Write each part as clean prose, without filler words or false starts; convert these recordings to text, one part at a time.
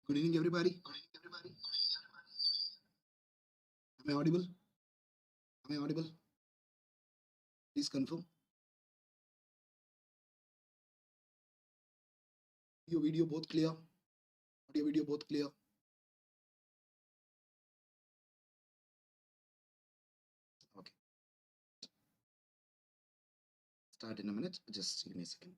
Good evening, everybody. Am I audible? Am I audible? Please confirm. Audio, video both clear. Audio, video both clear. Okay. Start in a minute. Just give me a second. Okay.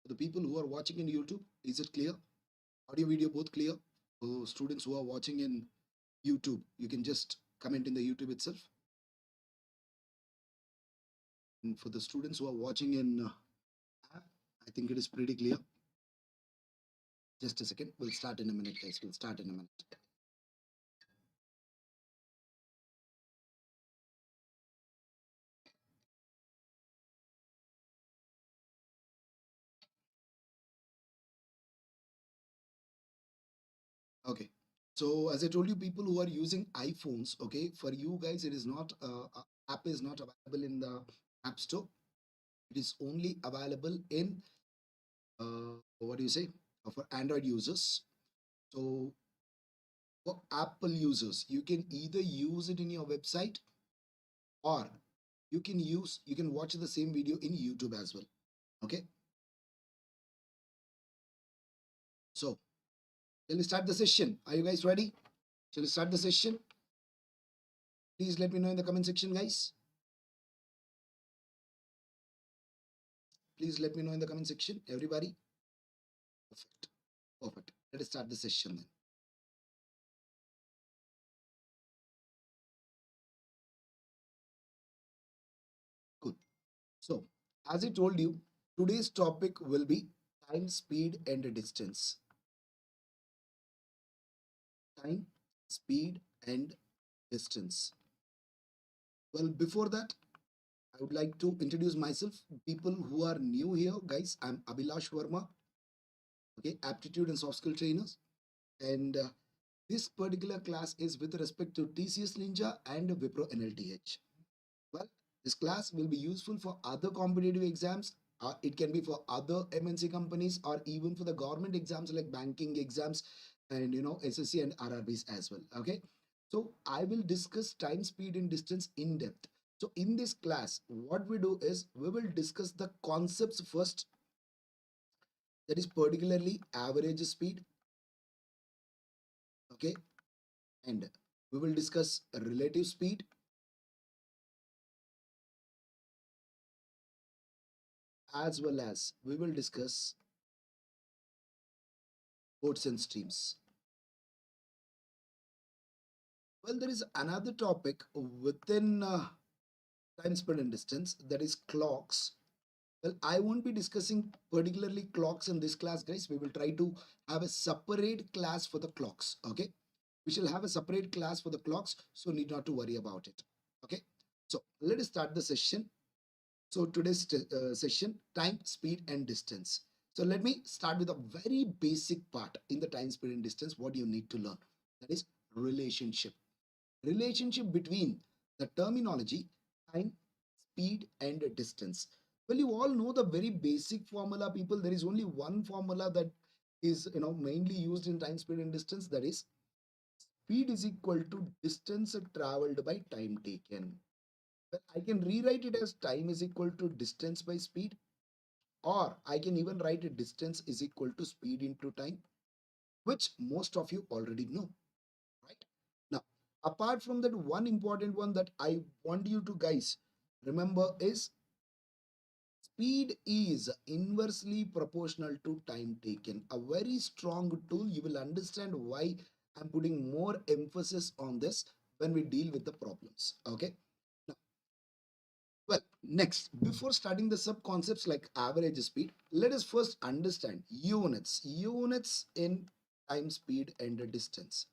For the people who are watching in YouTube, is it clear? Audio, video both clear. For students who are watching in YouTube, you can just comment in the YouTube itself. And for the students who are watching in app, I think it is pretty clear. Just a second. We'll start in a minute, guys. We'll start in a minute. Okay. So as I told you, people who are using iPhones, okay, for you guys, it is not app is not available in the App Store. It is only available in what do you say for Android users. So for Apple users, you can either use it in your website or you can watch the same video in YouTube as well. Okay. So shall we start the session? Are you guys ready? Shall we start the session? Please let me know in the comment section, guys. Please let me know in the comment section, everybody. Perfect. Perfect. Let us start the session then. Good. So, as I told you, today's topic will be time, speed, and distance. Time, speed, and distance. Well, before that, I would like to introduce myself. People who are new here, guys, I'm Abhilash Verma, okay, aptitude and soft skill trainers. And this particular class is with respect to TCS Ninja and WIPRO NLTH. Well, this class will be useful for other competitive exams. It can be for other MNC companies or even for the government exams like banking exams and SSC and RRBs as well. Okay. So I will discuss time, speed, and distance in depth. So in this class, what we do is we will discuss the concepts first. That is particularly average speed. Okay. And we will discuss relative speed, as well as we will discuss modes and streams. Well, there is another topic within time, speed, and distance, that is clocks. Well, I won't be discussing particularly clocks in this class, guys. We will try to have a separate class for the clocks. Okay, we shall have a separate class for the clocks, so need not to worry about it. Okay, so let us start the session. So today's session, time, speed, and distance. So let me start with a very basic part in the time, speed, and distance. What you need to learn, that is relationship between the terminology time, speed, and distance. Well, you all know the very basic formula, people. There is only one formula that is mainly used in time, speed, and distance, that is speed is equal to distance traveled by time taken. Well, I can rewrite it as time is equal to distance by speed, or I can even write it distance is equal to speed into time, which most of you already know, right? Now, apart from that, one important one that I want you to guys remember is speed is inversely proportional to time taken. A very strong tool. You will understand why I'm putting more emphasis on this when we deal with the problems. Okay. Now, well, next, before starting the sub concepts like average speed, let us first understand units in time, speed, and distance.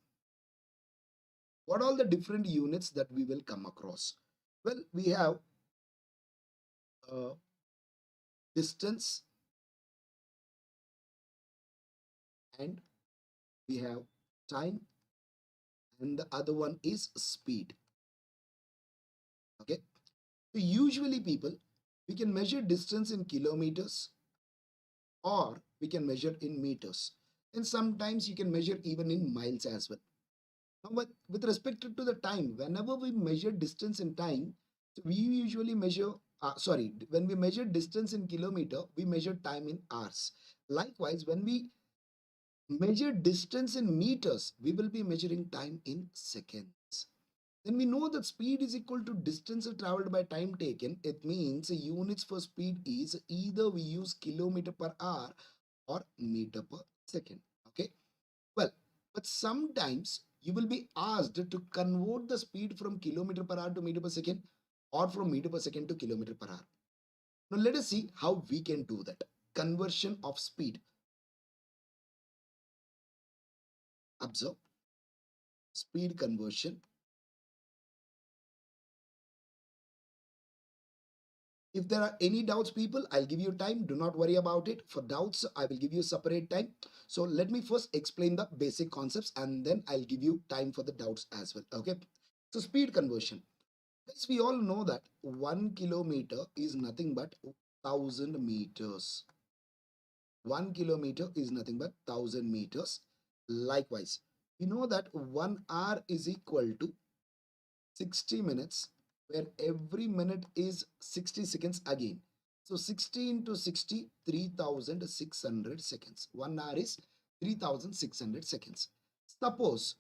What are the different units that we will come across? Well, we have distance and we have time, and the other one is speed. Okay, So usually people, we can measure distance in kilometers or we can measure in meters. And sometimes you can measure even in miles as well. Now, with respect to the time, whenever we measure distance in time, so we usually measure, when we measure distance in kilometer, we measure time in hours. Likewise, when we measure distance in meters, we will be measuring time in seconds. Then we know that speed is equal to distance traveled by time taken. It means units for speed is either we use kilometer per hour or meter per second. Okay. Well, but sometimes you will be asked to convert the speed from kilometer per hour to meter per second or from meter per second to kilometer per hour. Now let us see how we can do that. Conversion of speed. Observe speed conversion. If there are any doubts, people, I'll give you time. Do not worry about it. For doubts, I will give you separate time. So let me first explain the basic concepts and then I'll give you time for the doubts as well. Okay. So speed conversion. Guys, we all know that 1 kilometer is nothing but 1,000 meters. 1 kilometer is nothing but 1,000 meters. Likewise, we know that 1 hour is equal to 60 minutes, where every minute is 60 seconds again. So 60 into 60, 3,600 seconds. 1 hour is 3,600 seconds. Suppose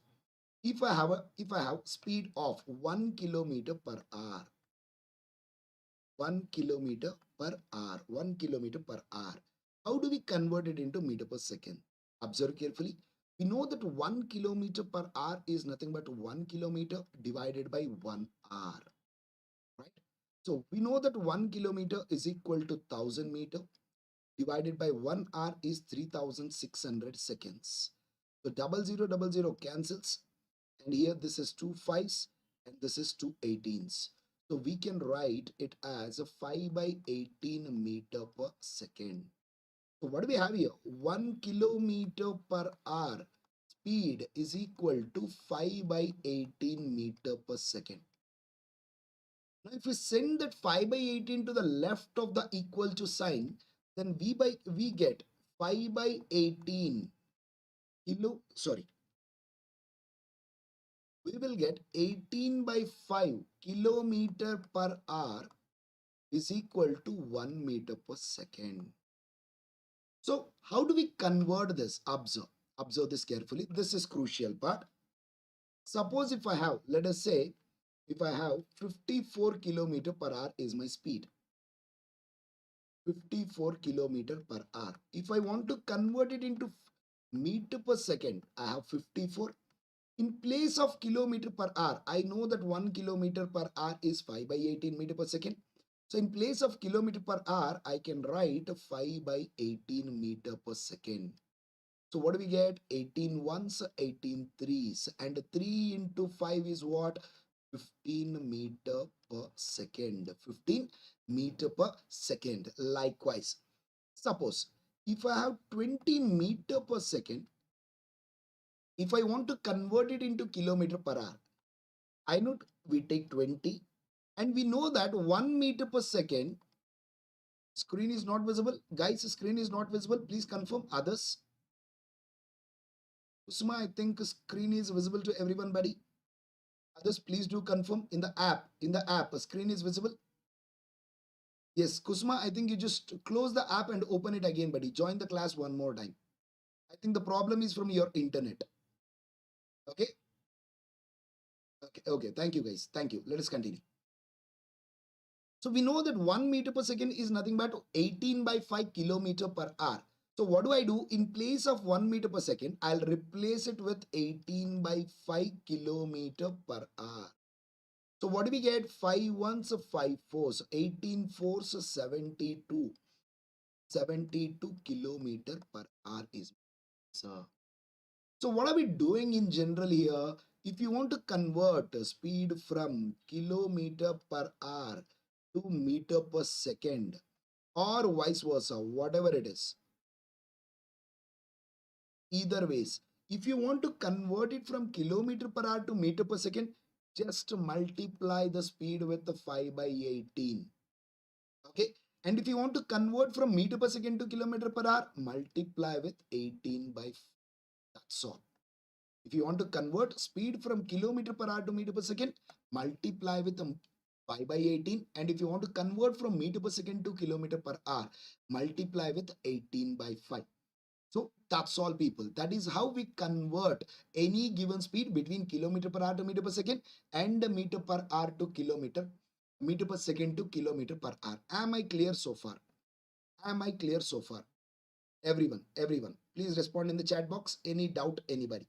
if I have speed of 1 kilometer per hour, 1 kilometer per hour, 1 kilometer per hour. How do we convert it into meter per second? Observe carefully. We know that 1 kilometer per hour is nothing but 1 kilometer divided by 1 hour, right? So we know that 1 kilometer is equal to 1,000 meter divided by 1 hour is 3,600 seconds. So double zero cancels, and here this is two fives and this is two 18s. So we can write it as a 5 by 18 meter per second. So what do we have here? 1 kilometer per hour speed is equal to 5 by 18 meter per second. Now if we send that 5 by 18 to the left of the equal to sign, then we get 5 by 18 we will get 18 by 5 kilometer per hour is equal to 1 meter per second. So how do we convert this? Observe this carefully. This is crucial part. Suppose if I have, let us say, if I have 54 kilometer per hour is my speed. 54 kilometer per hour. If I want to convert it into meter per second, I have 54. In place of kilometer per hour, I know that 1 kilometer per hour is 5 by 18 meter per second. So in place of kilometer per hour, I can write 5 by 18 meter per second. So what do we get? 18 ones, 18 threes, and 3 into 5 is what? 15 meter per second. 15 meter per second. Likewise, suppose if I have 20 meter per second, if I want to convert it into kilometer per hour, I know we take 20 and we know that 1 meter per second, screen is not visible. Guys, screen is not visible. Please confirm. Others. Usma, I think screen is visible to everyone, buddy. Others, please do confirm in the app. In the app, screen is visible. Yes, Kusma, I think you just close the app and open it again, buddy. Join the class one more time. I think the problem is from your internet. Okay. Okay. Thank you, guys. Thank you. Let us continue. So we know that 1 meter per second is nothing but 18 by 5 kilometer per hour. So what do I do? In place of 1 meter per second, I'll replace it with 18 by 5 kilometer per hour. So what do we get? 5 ones, 5 fours, 18 fours, 72. 72 kilometer per hour is answer. So what are we doing in general here? If you want to convert speed from kilometer per hour to meter per second or vice versa, whatever it is, either ways, if you want to convert it from kilometer per hour to meter per second, just multiply the speed with the 5 by 18. Okay. And if you want to convert from meter per second to kilometer per hour, multiply with 18 by 4. That's all. If you want to convert speed from kilometer per hour to meter per second, multiply with 5 by 18. And if you want to convert from meter per second to kilometer per hour, multiply with 18 by 5. So that's all, people. That is how we convert any given speed between kilometer per hour to meter per second and meter per hour to meter per second to kilometer per hour. Am I clear so far? Am I clear so far? Everyone, please respond in the chat box. Any doubt, anybody?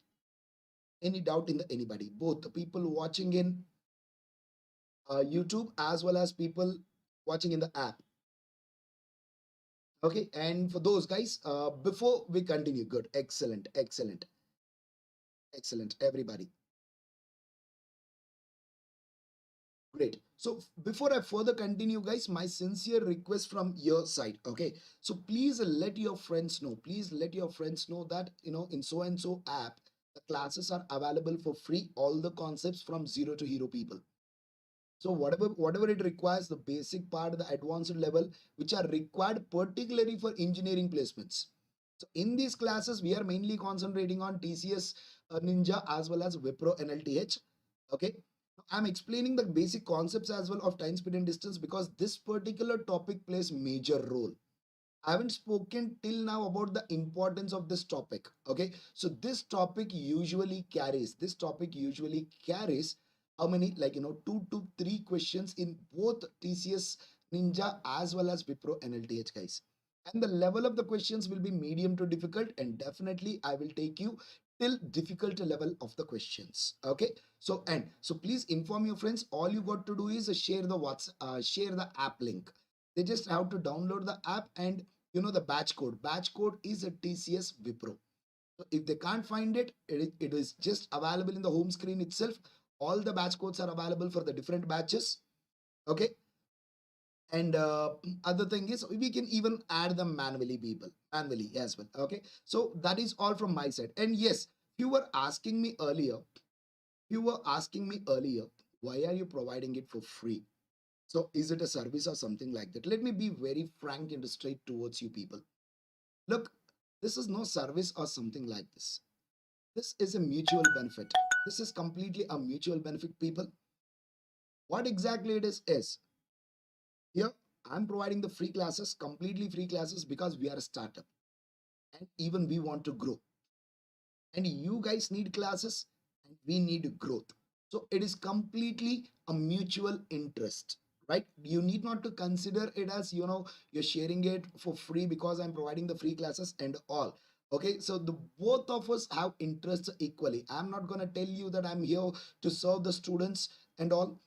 Any doubt in the anybody? Both the people watching in YouTube as well as people watching in the app. Okay, and for those guys, before we continue, good, excellent, everybody. Great. So before I further continue, guys, my sincere request from your side. Okay. So please let your friends know. Please let your friends know that, in so and so app, the classes are available for free. All the concepts from zero to hero, people. So whatever it requires, the basic part, the advanced level, which are required particularly for engineering placements. So in these classes, we are mainly concentrating on TCS Ninja as well as WIPRO NLTH. Okay. I'm explaining the basic concepts as well of time, speed, and distance because this particular topic plays major role. I haven't spoken till now about the importance of this topic. Okay, so this topic usually carries how many, like 2 to 3 questions in both TCS Ninja as well as Wipro NLTH, guys. And the level of the questions will be medium to difficult, and definitely I will take you till difficult level of the questions. Okay, so please inform your friends. All you got to do is share the app link. They just have to download the app, and the batch code is a TCS Wipro. So if they can't find it, it is just available in the home screen itself. All the batch codes are available for the different batches. Okay. And other thing is, we can even add them manually as well. Okay, so that is all from my side. And yes, you were asking me earlier, why are you providing it for free? So is it a service or something like that? Let me be very frank and straight towards you, people. Look, this is no service or something like this. This is a mutual benefit. This is completely a mutual benefit, people. What exactly it is here, I'm providing the free classes, completely free classes, because we are a startup and even we want to grow. And you guys need classes and we need growth. So it is completely a mutual interest, right? You need not to consider it as, you're sharing it for free because I'm providing the free classes and all. Okay, so the both of us have interests equally. I'm not going to tell you that I'm here to serve the students and all.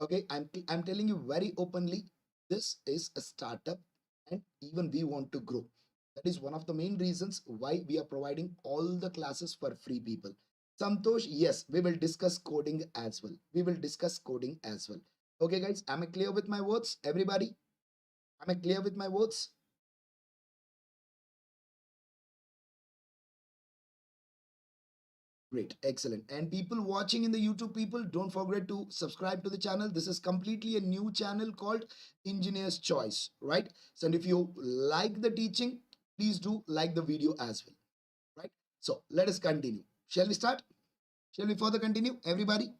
Okay, I'm telling you very openly, this is a startup and even we want to grow. That is one of the main reasons why we are providing all the classes for free, people. Santosh, yes, we will discuss coding as well. Okay, guys, am I clear with my words? Everybody, am I clear with my words? Great, excellent. And people watching in the YouTube, people, don't forget to subscribe to the channel. This is completely a new channel called Engineer's Choice, right? So, and if you like the teaching, please do like the video as well, right? So, let us continue. Shall we start? Shall we further continue, everybody?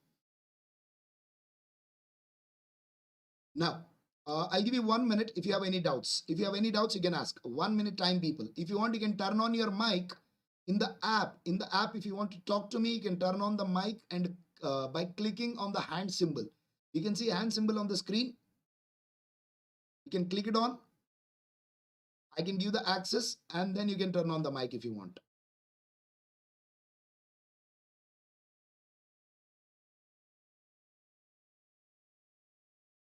Now, I'll give you 1 minute if you have any doubts. If you have any doubts, you can ask. 1 minute time, people. If you want, you can turn on your mic in the app. In the app, if you want to talk to me, you can turn on the mic and by clicking on the hand symbol. You can see hand symbol on the screen. You can click it on. I can give the access and then you can turn on the mic if you want.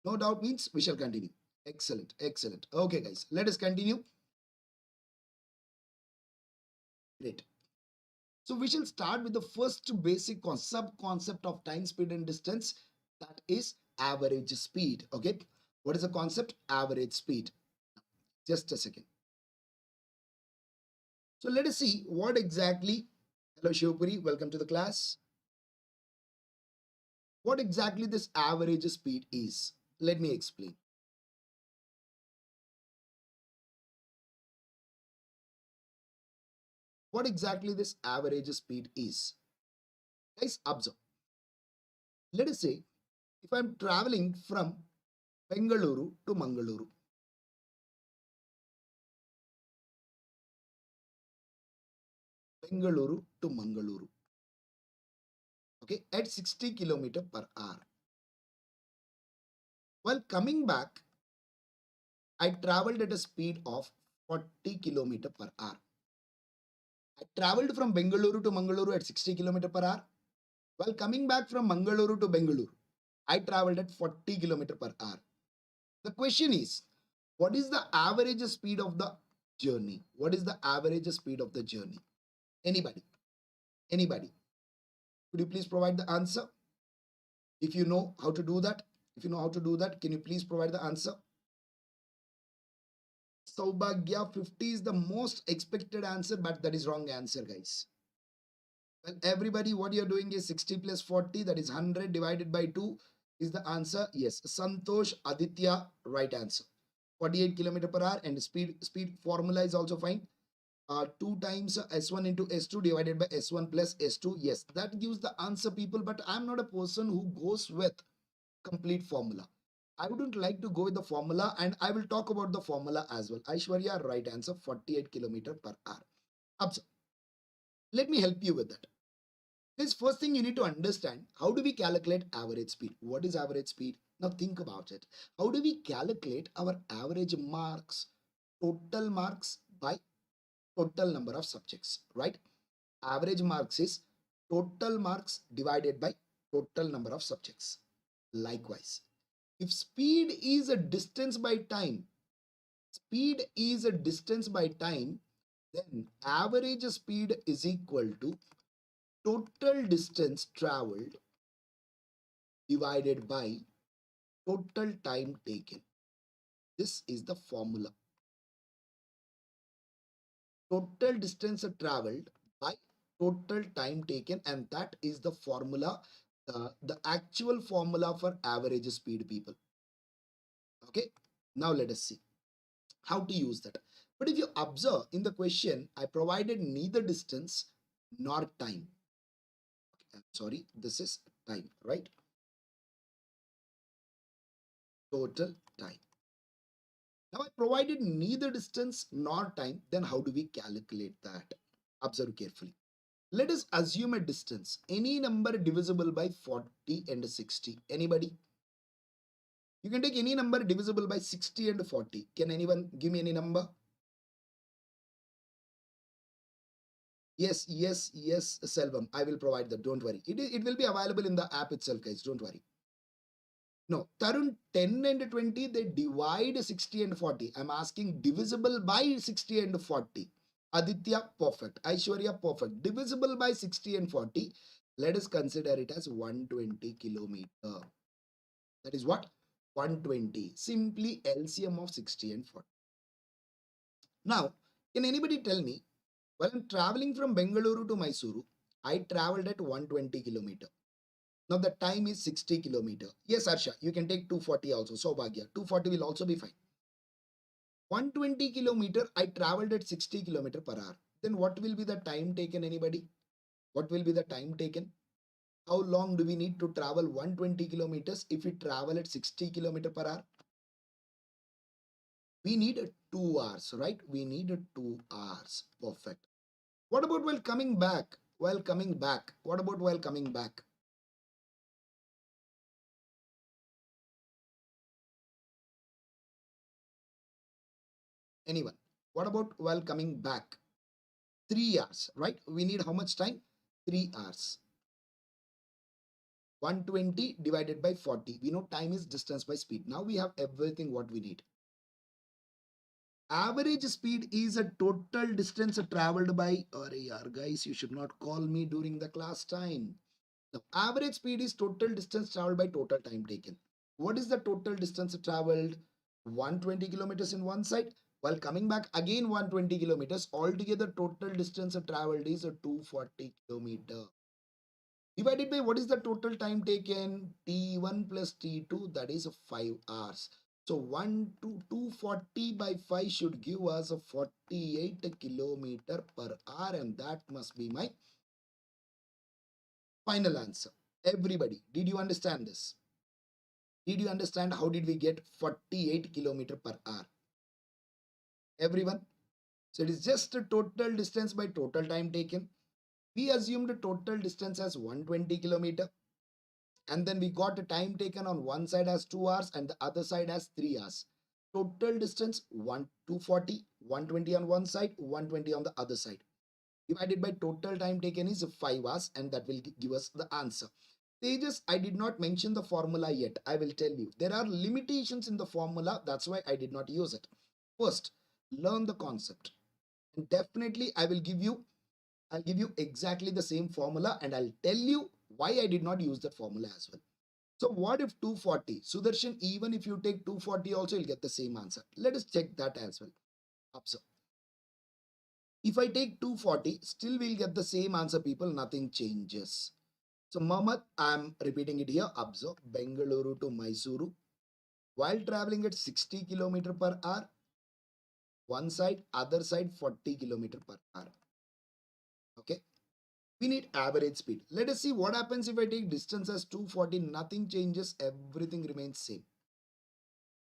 No doubt means we shall continue. Excellent, excellent. Okay, guys, let us continue. Great. So we shall start with the first basic sub-concept of time, speed, and distance. That is average speed. Okay. What is the concept? Average speed. Just a second. So let us see what exactly. Hello, Shivpuri. Welcome to the class. What exactly this average speed is? Let me explain. What exactly this average speed is? Guys, observe. Let us say if I'm traveling from Bengaluru to Mangaluru, Bengaluru to Mangaluru, okay, at 60 kilometer per hour. While coming back, I traveled at a speed of 40 kilometer per hour. I traveled from Bengaluru to Mangaluru at 60 kilometer per hour. While coming back from Mangaluru to Bengaluru, I traveled at 40 kilometer per hour. The question is, what is the average speed of the journey? What is the average speed of the journey? Anybody? Anybody? Could you please provide the answer? If you know how to do that, can you please provide the answer? Saubhagya 50 is the most expected answer, but that is wrong answer, guys. Well, everybody, what you're doing is 60 plus 40, that is 100 divided by 2 is the answer. Yes, Santosh Aditya, right answer. 48 kilometer per hour, and speed formula is also fine. 2 times S1 into S2 divided by S1 plus S2. Yes, that gives the answer, people, but I'm not a person who goes with complete formula. I wouldn't like to go with the formula, and I will talk about the formula as well. Aishwarya, right answer, 48 kilometer per hour. Abs, let me help you with that. This first thing you need to understand, how do we calculate average speed? What is average speed? Now think about it. How do we calculate our average marks, total marks by total number of subjects, right? Average marks is total marks divided by total number of subjects. Likewise, if speed is a distance by time, then average speed is equal to total distance traveled divided by total time taken. This is the formula. Total distance traveled by total time taken, and that is the formula, the actual formula for average speed, people. Okay, now let us see how to use that. But if you observe in the question, I provided neither distance nor time. Okay, sorry, this is time, right? Total time. Now I provided neither distance nor time, then how do we calculate that? Observe carefully. Let us assume a distance, any number divisible by 40 and 60. Anybody? You can take any number divisible by 60 and 40. Can anyone give me any number? Yes, yes, yes, Selvam. I will provide that. Don't worry. It will be available in the app itself, guys. Don't worry. No, Tarun, 10 and 20, they divide 60 and 40. I'm asking divisible by 60 and 40. Aditya, perfect. Aishwarya, perfect. Divisible by 60 and 40. Let us consider it as 120 kilometer. That is what? 120. Simply LCM of 60 and 40. Now, can anybody tell me, while I'm traveling from Bengaluru to Mysuru, I traveled at 120 kilometer. Now the time is 60 kilometer. Yes, Arsha, you can take 240 also. Saubhagya, 240 will also be fine. 120 kilometer, I traveled at 60 kilometer per hour. Then what will be the time taken, anybody? What will be the time taken? How long do we need to travel 120 kilometers if we travel at 60 kilometer per hour? We need 2 hours, right? We need 2 hours. Perfect. What about while coming back? While coming back. What about while coming back? Anyone? What about while coming back? 3 hours, right? We need how much time? 3 hours. 120 divided by 40. We know time is distance by speed. Now we have everything what we need. Average speed is a total distance traveled by, guys, you should not call me during the class time. The average speed is total distance traveled by total time taken. What is the total distance traveled? 120 kilometers in one side. While coming back again 120 kilometers. Altogether total distance traveled is a 240 kilometer. Divided by what is the total time taken? T1 plus T2, that is 5 hours. So 240 by 5 should give us a 48 kilometer per hour, and that must be my final answer. Everybody, did you understand this? Did you understand how did we get 48 kilometer per hour? Everyone? So it is just a total distance by total time taken. We assumed the total distance as 120 kilometer, and then we got a time taken on one side as 2 hours and the other side as 3 hours. Total distance 240, 120 on one side, 120 on the other side. Divided by total time taken is 5 hours, and that will give us the answer. Tejas, I did not mention the formula yet. I will tell you. There are limitations in the formula. That's why I did not use it. First, learn the concept. And definitely I'll give you exactly the same formula, and I'll tell you why I did not use that formula as well. So what if 240? Sudarshan, even if you take 240 also, you'll get the same answer. Let us check that as well. Observe. If I take 240, still we'll get the same answer, people. Nothing changes. So Mohammed, I'm repeating it here. Observe. Bengaluru to Mysuru. While traveling at 60 km per hour, one side, other side 40 km per hour. Okay. We need average speed. Let us see what happens if I take distance as 240. Nothing changes. Everything remains same.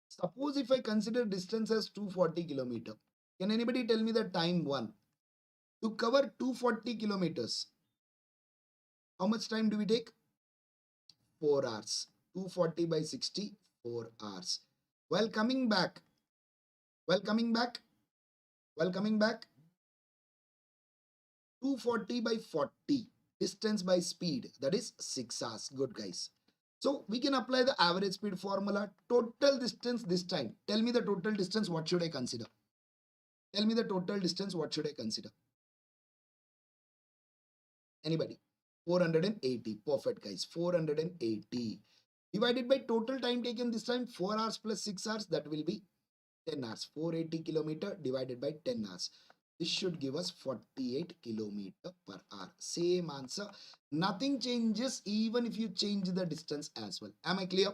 Suppose if I consider distance as 240 km. Can anybody tell me the time one? To cover 240 kilometers, how much time do we take? 4 hours. 240 by 60, 4 hours. While coming back, while coming back, while coming back, 240 by 40, distance by speed, that is 6 hours. Good guys. So we can apply the average speed formula. Total distance this time. Tell me the total distance, what should I consider? Tell me the total distance, what should I consider? Anybody? 480. Perfect guys. 480. Divided by total time taken this time, 4 hours plus 6 hours, that will be 10 hours. 480 kilometer divided by 10 hours. This should give us 48 kilometer per hour. Same answer. Nothing changes even if you change the distance as well. Am I clear?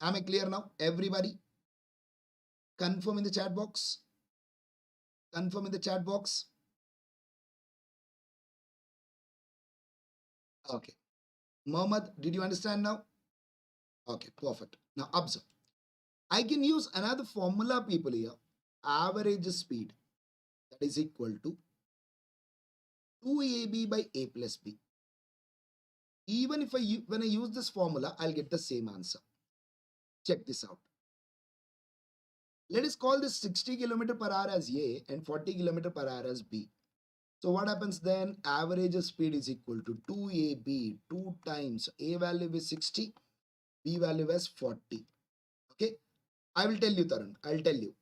Am I clear now? Everybody? Confirm in the chat box. Confirm in the chat box. Okay. Mohammed, did you understand now? Okay, perfect. Now observe. I can use another formula, people, here. Average speed, that is equal to 2AB by A plus B. Even if when I use this formula, I'll get the same answer. Check this out. Let us call this 60 km per hour as A and 40 km per hour as B. So what happens then? Average speed is equal to 2AB, 2 times A value is 60, B value is 40. Okay. I will tell you, Tarun. I'll tell you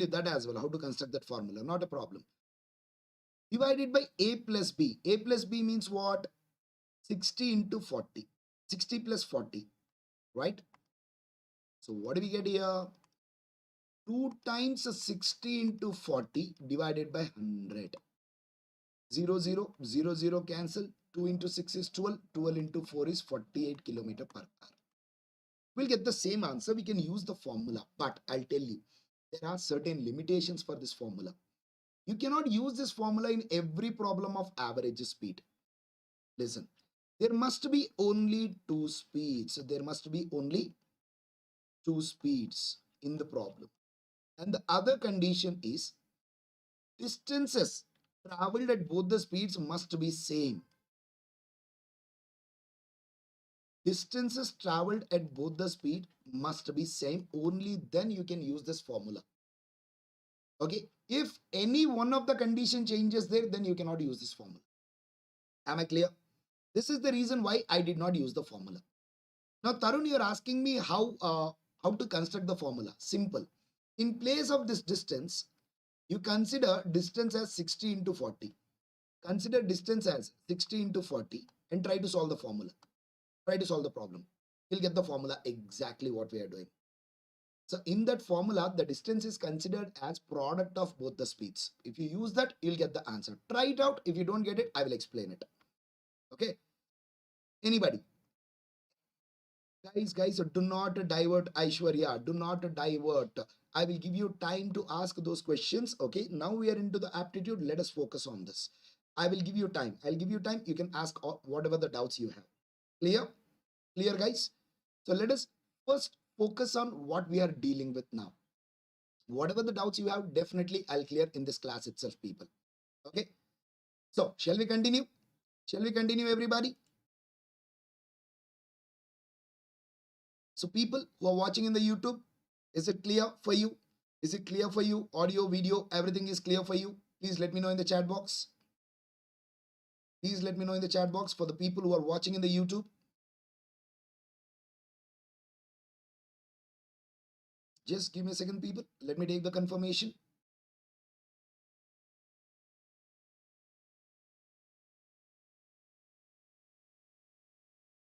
that as well, how to construct that formula. Not a problem. Divided by A plus B. A plus B means what? 60 into 40. 60 plus 40. Right? So what do we get here? 2 times 60 into 40 divided by 100. 0, 0, 0, 0 cancel. 2 into 6 is 12. 12 into 4 is 48 km per hour. We'll get the same answer. We can use the formula. But I'll tell you, there are certain limitations for this formula. You cannot use this formula in every problem of average speed. Listen, there must be only 2 speeds. So there must be only 2 speeds in the problem. And the other condition is distances traveled at both the speeds must be same. Distances traveled at both the speed must be same. Only then you can use this formula. Okay. If any one of the condition changes there, then you cannot use this formula. Am I clear? This is the reason why I did not use the formula. Now, Tarun, you're asking me how to construct the formula. Simple. In place of this distance, you consider distance as 60 into 40. Consider distance as 60 into 40 and try to solve the formula. Try to solve the problem. You'll get the formula exactly what we are doing. So in that formula, the distance is considered as product of both the speeds. If you use that, you'll get the answer. Try it out. If you don't get it, I will explain it. Okay, anybody? Guys, do not divert, Aishwarya, do not divert. I will give you time to ask those questions. Okay, now we are into the aptitude. Let us focus on this. I will give you time. I'll give you time. You can ask whatever the doubts you have. Clear? Clear, guys? So let us first focus on what we are dealing with now. Whatever the doubts you have, definitely I'll clear in this class itself, people. Okay, so shall we continue? Shall we continue, everybody? So people who are watching in the YouTube, is it clear for you? Is it clear for you? Audio, video, everything is clear for you? Please let me know in the chat box. Please let me know in the chat box for the people who are watching in the YouTube. Just give me a second, people. Let me take the confirmation.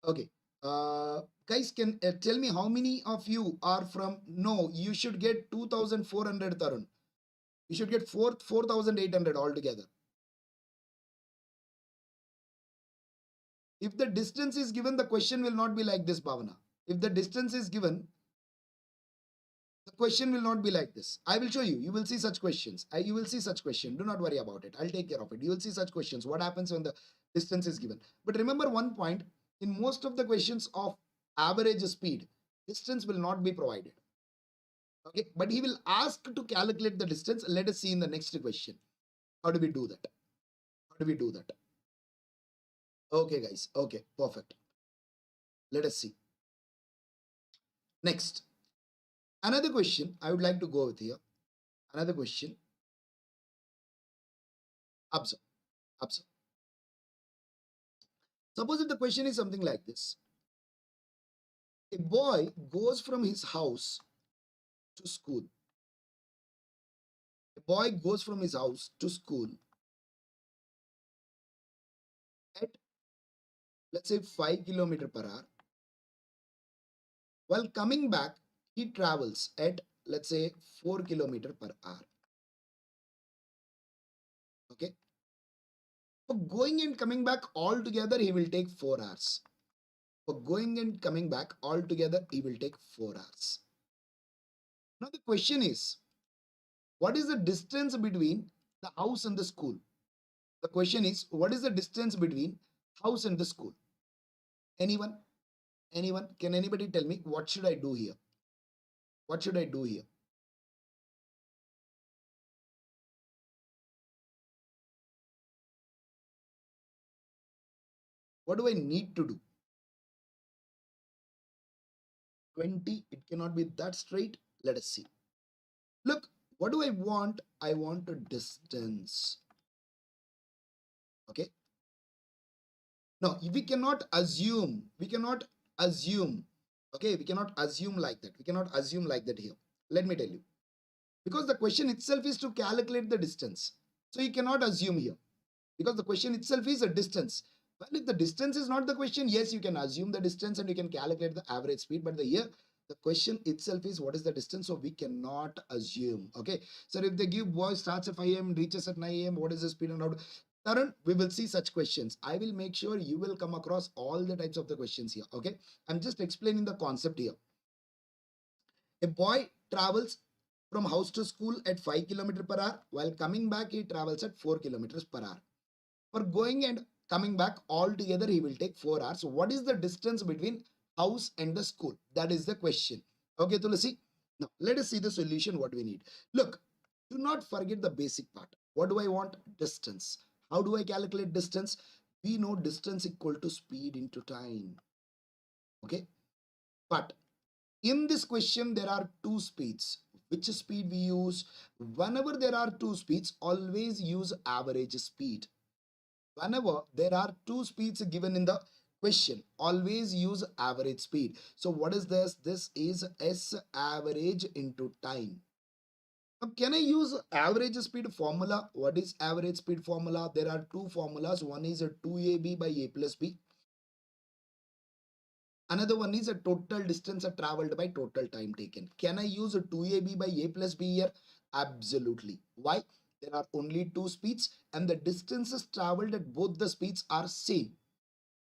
Okay. Guys, can tell me how many of you are from? No, you should get 2,400, Tarun. You should get 4,800 altogether. If the distance is given, the question will not be like this, Bhavana. If the distance is given, the question will not be like this. I will show you. You will see such questions. You will see such question. Do not worry about it. I'll take care of it. You will see such questions. What happens when the distance is given? But remember one point. In most of the questions of average speed, distance will not be provided. Okay. But he will ask to calculate the distance. Let us see in the next question. How do we do that? How do we do that? Okay, guys. Okay. Perfect. Let us see. Next. Another question I would like to go with here. Another question. Observe. Observe. Suppose if the question is something like this. A boy goes from his house to school. A boy goes from his house to school at, let's say, 5 kilometers per hour. While coming back, he travels at, let's say, 4 kilometers per hour. Okay. For going and coming back altogether, he will take 4 hours. For going and coming back altogether, he will take 4 hours. Now the question is, what is the distance between the house and the school? The question is, what is the distance between house and the school? Anyone? Anyone? Can anybody tell me what should I do here? What should I do here? What do I need to do? 20, it cannot be that straight. Let us see. Look, what do I want? I want a distance. Okay. Now, we cannot assume. We cannot assume. Okay, we cannot assume like that. We cannot assume like that here. Let me tell you. Because the question itself is to calculate the distance. So you cannot assume here. Because the question itself is a distance. Well, if the distance is not the question, yes, you can assume the distance and you can calculate the average speed. But the question itself is what is the distance, so we cannot assume. Okay, so if they give boy starts at 5 a.m. reaches at 9 a.m., what is the speed and how to Tarun, we will see such questions. I will make sure you will come across all the types of the questions here. Okay, I'm just explaining the concept here. A boy travels from house to school at 5 kilometers per hour. While coming back, he travels at 4 kilometers per hour. For going and coming back altogether, he will take 4 hours. So what is the distance between house and the school? That is the question. Okay, Tulasi. Now, let us see the solution, what we need. Look, do not forget the basic part. What do I want? Distance. How do I calculate distance? We know distance equal to speed into time. Okay. But in this question, there are two speeds. Which speed we use? Whenever there are two speeds, always use average speed. Whenever there are two speeds given in the question, always use average speed. So what is this? This is S average into time. Now, can I use average speed formula? What is average speed formula? There are two formulas. One is a 2AB by A plus B. Another one is a total distance traveled by total time taken. Can I use a 2AB by A plus B here? Absolutely. Why? There are only two speeds and the distances traveled at both the speeds are same.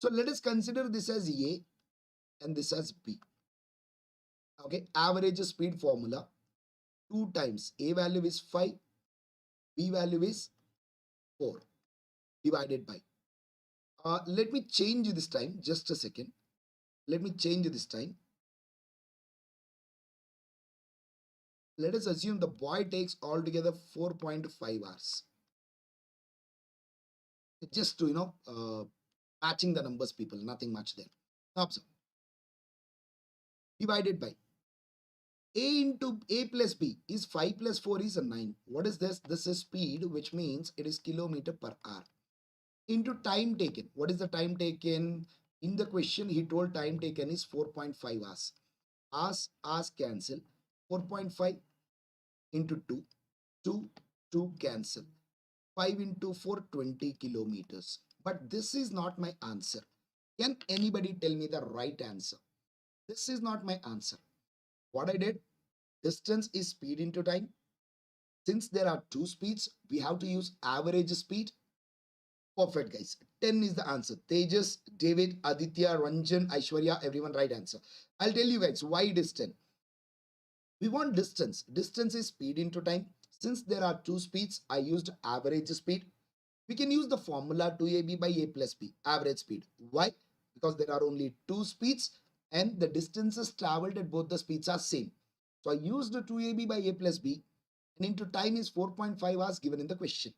So let us consider this as A and this as B. Okay, average speed formula 2 times A value is 5, B value is 4 divided by. Let me change this time, just a second. Let me change this time. Let us assume the boy takes altogether 4.5 hours. Just to, matching the numbers, people, nothing much there. Observe. Divided by A into A plus B is 5 plus 4 is a 9. What is this? This is speed, which means it is kilometer per hour. Into time taken. What is the time taken? In the question, he told time taken is 4.5 hours. Hours cancel. 4.5 into 2. 2 cancel. 5 into 4, 20 kilometers. But this is not my answer. Can anybody tell me the right answer? This is not my answer. What I did, distance is speed into time. Since there are two speeds, we have to use average speed. Perfect, guys. 10 is the answer. Tejas, David, Aditya, Ranjan, Aishwarya, everyone right answer. I'll tell you guys why it is 10. We want distance. Distance is speed into time. Since there are two speeds, I used average speed. We can use the formula 2ab by a plus b, average speed. Why? Because there are only two speeds and the distances traveled at both the speeds are same. So I used 2ab by a plus b, and into time is 4.5 hours given in the question.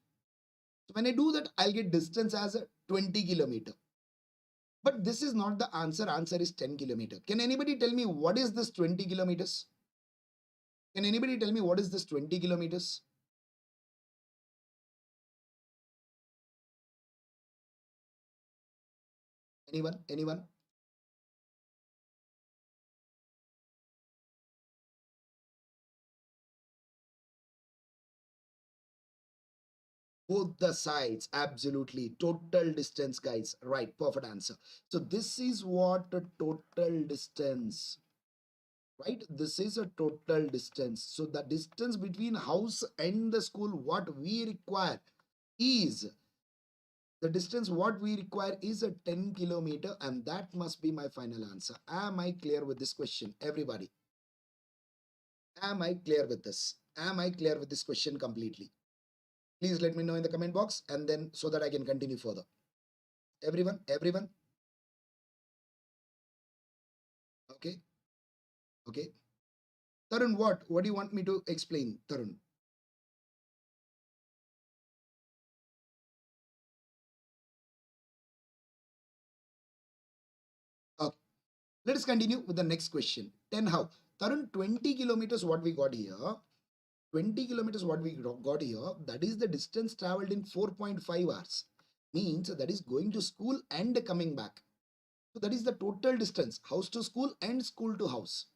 So when I do that, I'll get distance as 20 kilometer. But this is not the answer. Answer is 10 kilometer. Can anybody tell me what is this 20 kilometers? Can anybody tell me what is this 20 kilometers? Anyone? Anyone? Both the sides, absolutely. Total distance, guys. Right, perfect answer. So this is what a total distance, right? This is a total distance. So the distance between house and the school, what we require is, the distance what we require is a 10 kilometer, and that must be my final answer. Am I clear with this question, everybody? Am I clear with this? Am I clear with this question completely? Please let me know in the comment box, and then so that I can continue further. Everyone. Okay. Okay. Tarun, what do you want me to explain, Tarun? Okay. Let us continue with the next question. 10 how? Tarun, 20 kilometers what we got here. 20 kilometers what we got here, that is the distance traveled in 4.5 hours. Means that is going to school and coming back. So that is the total distance, house to school and school to house.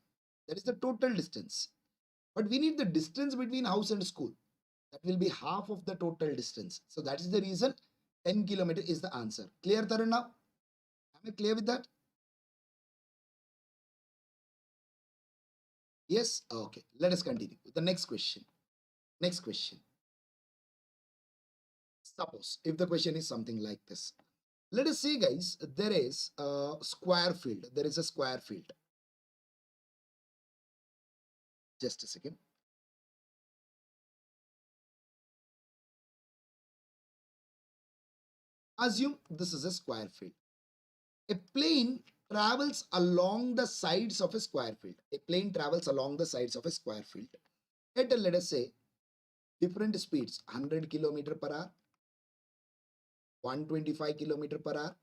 That is the total distance. But we need the distance between house and school. That will be half of the total distance. So that is the reason 10 kilometer is the answer. Clear, Tarun, now? Am I clear with that? Yes? Okay. Let us continue with the next question. Next question. Suppose if the question is something like this. Let us say, guys, there is a square field. There is a square field. Just a second. Assume this is a square field. A plane travels along the sides of a square field. A plane travels along the sides of a square field at, let us say, different speeds: 100 kilometer per hour, 125 kilometer per hour,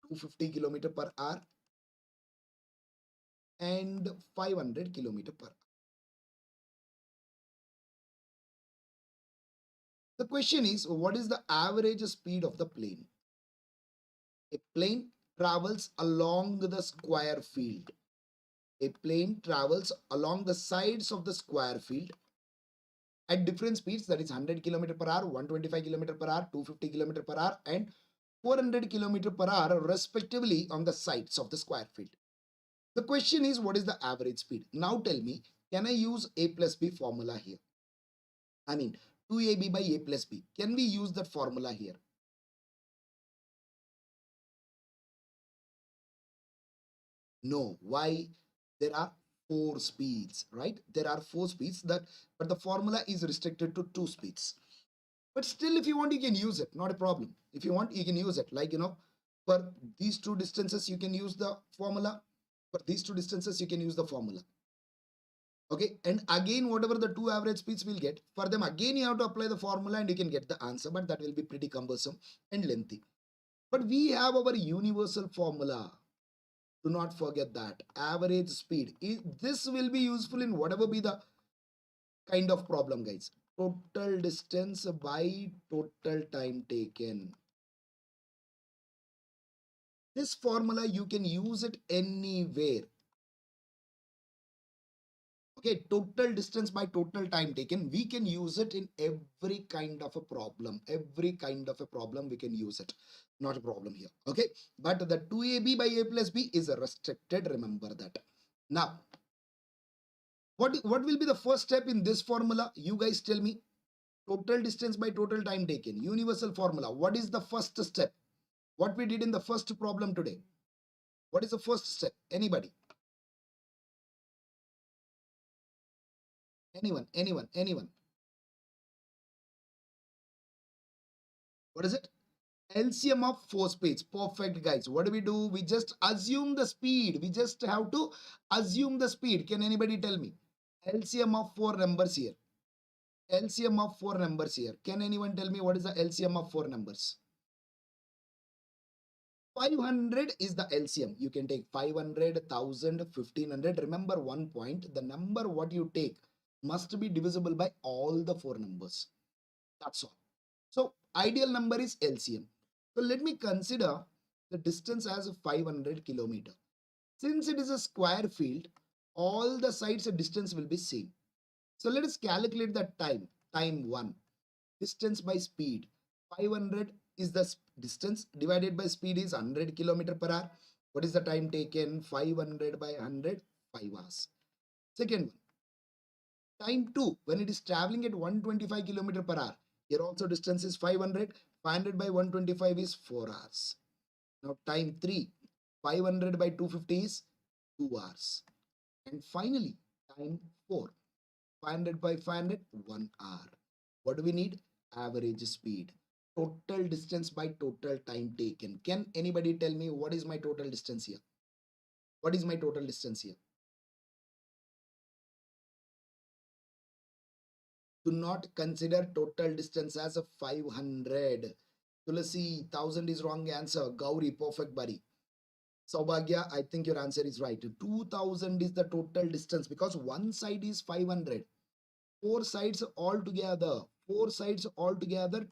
250 kilometer per hour, and 500 kilometer per hour. The question is, what is the average speed of the plane? A plane travels along the square field. A plane travels along the sides of the square field at different speeds, that is 100 km per hour, 125 km per hour, 250 km per hour, and 400 km per hour respectively on the sides of the square field. The question is, what is the average speed? Now tell me, can I use A plus B formula here? I mean, 2AB by A plus B. Can we use that formula here? No. Why? There are four speeds, right? There are four speeds that, but the formula is restricted to two speeds. But still, if you want, you can use it. Not a problem. If you want, you can use it. Like, for these two distances, you can use the formula. For these two distances, you can use the formula. Okay. And again, whatever the two average speeds will get, for them, again, you have to apply the formula and you can get the answer. But that will be pretty cumbersome and lengthy. But we have our universal formula. Do not forget that. Average speed. This will be useful in whatever be the kind of problem, guys. Total distance by total time taken. This formula, you can use it anywhere. Okay, total distance by total time taken. We can use it in every kind of a problem. Every kind of a problem we can use it. Not a problem here. Okay, but the 2ab by a plus b is restricted. Remember that. Now, what will be the first step in this formula? You guys tell me. Total distance by total time taken. Universal formula. What is the first step? What we did in the first problem today? What is the first step? Anybody? Anyone? What is it? LCM of four speeds. Perfect, guys. What do? We just assume the speed. We just have to assume the speed. Can anybody tell me? LCM of four numbers here. LCM of four numbers here. Can anyone tell me what is the LCM of four numbers? 500 is the LCM. You can take 500, 1000, 1500. Remember one point. The number what you take must be divisible by all the four numbers. That's all. So ideal number is LCM. So let me consider the distance as 500 kilometer. Since it is a square field, all the sides distance will be same. So let us calculate the time. Time 1. Distance by speed. 500 is the distance divided by speed is 100 kilometer per hour. What is the time taken? 500 by 100, 5 hours. Second one, time 2, when it is traveling at 125 kilometer per hour. Here also distance is 500. 500 by 125 is 4 hours. Now time 3, 500 by 250 is 2 hours. And finally, time 4, 500 by 500, 1 hour. What do we need? Average speed. Total distance by total time taken. Can anybody tell me what is my total distance here? What is my total distance here? Do not consider total distance as a 500. Tulasi, 1000 is wrong answer. Gauri, perfect buddy. Saubhagya, I think your answer is right. 2000 is the total distance because one side is 500. Four sides altogether.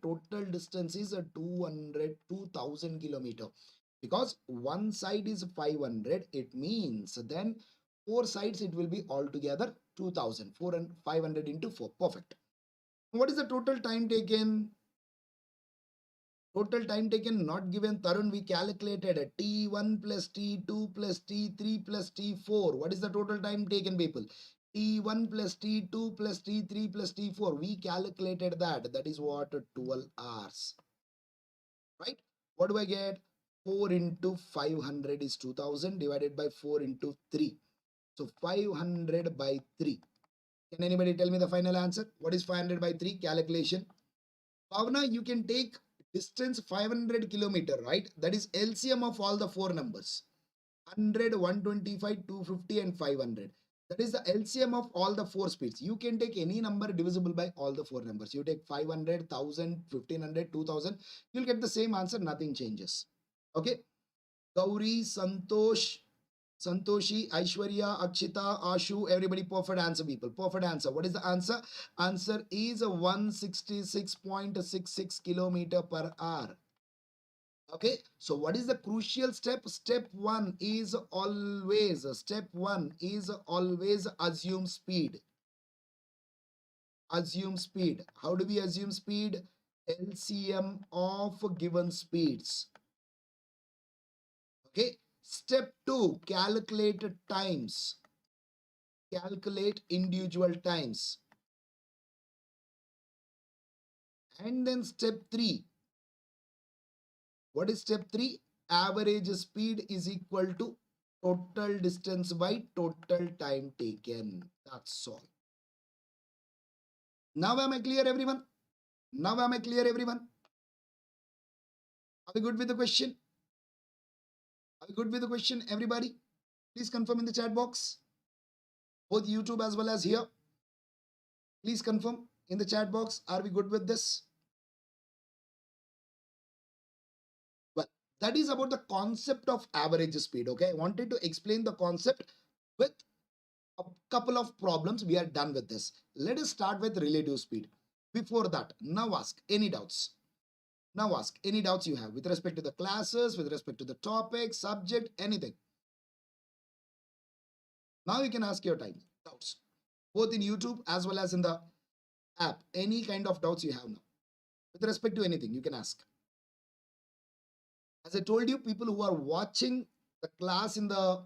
Total distance is a 2000 kilometer. Because one side is 500, it means then four sides it will be altogether 2000. 4 and 500 into 4. Perfect. What is the total time taken? Total time taken not given. Tarun, we calculated T1 plus T2 plus T3 plus T4. What is the total time taken, people? T1 plus T2 plus T3 plus T4. We calculated that. That is what? 12 hours. Right? What do I get? 4 into 500 is 2000 divided by 4 into 3. So 500 by 3. Can anybody tell me the final answer? What is 500 by 3? Calculation. Bhavna, you can take distance 500 kilometer, right? That is LCM of all the four numbers. 100, 125, 250 and 500. That is the LCM of all the four speeds. You can take any number divisible by all the four numbers. You take 500, 1000, 1500, 2000. You'll get the same answer. Nothing changes. Okay. Gauri, Santoshi, Aishwarya, Akshita, Ashu, everybody perfect answer, people. Perfect answer. What is the answer? Answer is 166.66 kilometer per hour. Okay, so what is the crucial step? Step one is always assume speed. Assume speed. How do we assume speed? LCM of given speeds. Okay, step two, calculate times. Calculate individual times. And then step 3. What is step 3? Average speed is equal to Total distance by total time taken. That's all. Now am I clear, everyone? Now am I clear, everyone? Are we good with the question? Are we good with the question, everybody? Please confirm in the chat box. Both YouTube as well as here. Please confirm in the chat box. Are we good with this? Well, that is about the concept of average speed. Okay, I wanted to explain the concept with a couple of problems. We are done with this. Let us start with relative speed. Before that, now ask any doubts. Now ask any doubts you have with respect to the classes, with respect to the topic, subject, anything. Now you can ask your time doubts, both in YouTube as well as in the app. Any kind of doubts you have now with respect to anything, you can ask. As I told you, people who are watching the class in the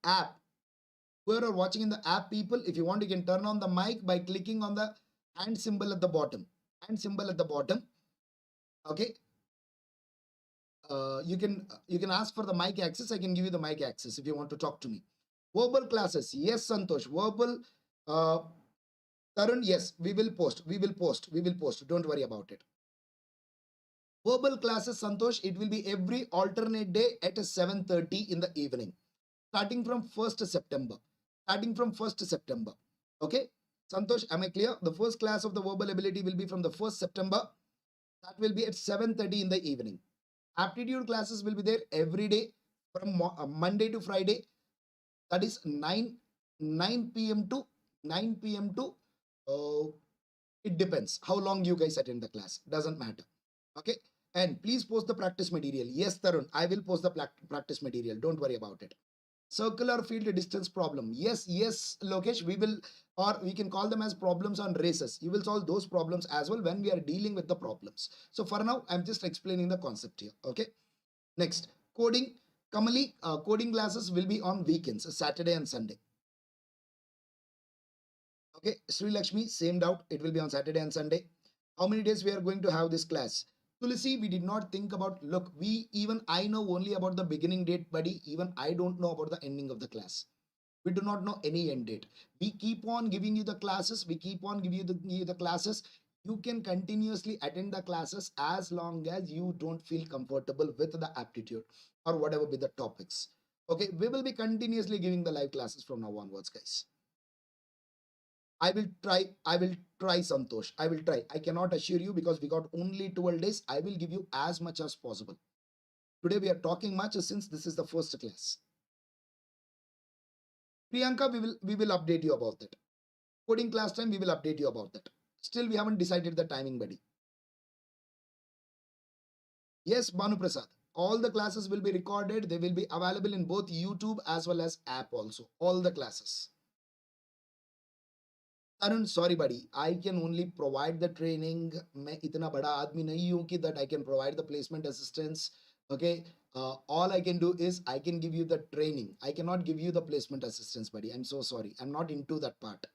app, who are watching in the app, people, if you want, you can turn on the mic by clicking on the hand symbol at the bottom. Hand symbol at the bottom. Okay. You can ask for the mic access. I can give you the mic access if you want to talk to me. Verbal classes, yes, Santosh. Verbal, Tarun, yes, we will post. Don't worry about it. Verbal classes, Santosh, it will be every alternate day at 7:30 in the evening, starting from 1st September. Okay, Santosh, am I clear? The first class of the verbal ability will be from the 1st September. That will be at 7:30 in the evening. Aptitude classes will be there every day from Monday to Friday. That is 9 p.m. to it depends how long you guys attend the class. Doesn't matter. Okay. And please post the practice material. Yes, Tarun, I will post the practice material. Don't worry about it. Circular field distance problem. Yes, Lokesh, we will, or we can call them as problems on races. You will solve those problems as well when we are dealing with the problems. So for now, I'm just explaining the concept here. Okay. Next, coding. Kamali, coding classes will be on weekends, Saturday and Sunday. Okay, Sri Lakshmi, same doubt. It will be on Saturday and Sunday. How many days we are going to have this class? Tulsi, we did not think about, look, I know only about the beginning date, buddy. Even I don't know about the ending of the class. We do not know any end date. We keep on giving you the classes. You can continuously attend the classes as long as you don't feel comfortable with the aptitude or whatever be the topics. Okay, we will be continuously giving the live classes from now onwards, guys. I will try, Santosh. I will try. I cannot assure you because we got only 12 days. I will give you as much as possible. Today we are talking much since this is the first class. Priyanka, we will update you about that. Coding class time, we will update you about that. Still, we haven't decided the timing, buddy. Yes, Banu Prasad. All the classes will be recorded. They will be available in both YouTube as well as app also. All the classes. Arun, sorry buddy, I can only provide the training. मैं इतना बड़ा आदमी नहीं हूँ कि that I can provide the placement assistance. Okay, all I can do is I can give you the training. I cannot give you the placement assistance, buddy. I'm so sorry. I'm not into that part.